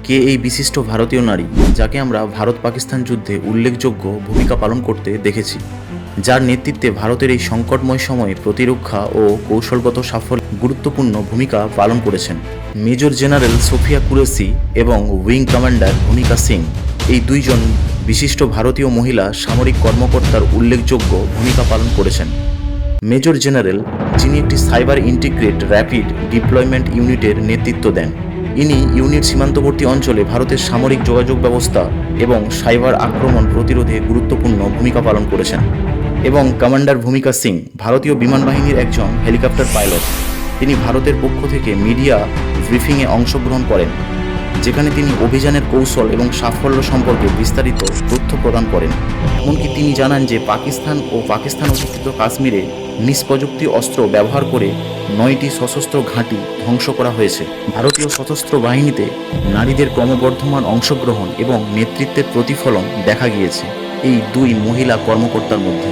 কে এই বিশিষ্ট ভারতীয় নারী যাকে আমরা ভারত পাকিস্তান যুদ্ধে উল্লেখযোগ্য ভূমিকা পালন করতে দেখেছি, যার নেতৃত্বে ভারতের এই সংকটময় সময়ে প্রতিরক্ষা ও কৌশলগত সাফল্যে গুরুত্বপূর্ণ ভূমিকা পালন করেছেন? মেজর জেনারেল সোফিয়া কুরেশি এবং উইং কমান্ডার ভূমিকা সিং এই দুইজন বিশিষ্ট ভারতীয় মহিলা সামরিক কর্মকর্তার উল্লেখযোগ্য ভূমিকা পালন করেছেন। মেজর জেনারেল, যিনি একটি সাইবার ইন্টিগ্রেট র্যাপিড ডিপ্লয়মেন্ট ইউনিটের নেতৃত্ব দেন, ইনি ইউনিট সীমান্তবর্তী অঞ্চলে ভারতের সামরিক যোগাযোগ ব্যবস্থা এবং সাইবার আক্রমণ প্রতিরোধে গুরুত্বপূর্ণ ভূমিকা পালন করেছেন। এবং কমান্ডার ভূমিকা সিং ভারতীয় বিমান বাহিনীর একজন হেলিকপ্টার পাইলট। তিনি ভারতের পক্ষ থেকে মিডিয়া ব্রিফিংয়ে অংশগ্রহণ করেন, যেখানে তিনি অভিযানের কৌশল এবং সাফল্য সম্পর্কে বিস্তারিত তথ্য প্রদান করেন। এমনকি তিনি জানান যে পাকিস্তান অধিকৃত কাশ্মীরে নিষ্প্রযুক্তি অস্ত্র ব্যবহার করে 9টি সশস্ত্র ঘাঁটি ধ্বংস করা হয়েছে। ভারতীয় সশস্ত্র বাহিনীতে নারীদের ক্রমবর্ধমান অংশগ্রহণ এবং নেতৃত্বের প্রতিফলন দেখা গিয়েছে এই দুই মহিলা কর্মকর্তার মধ্যে।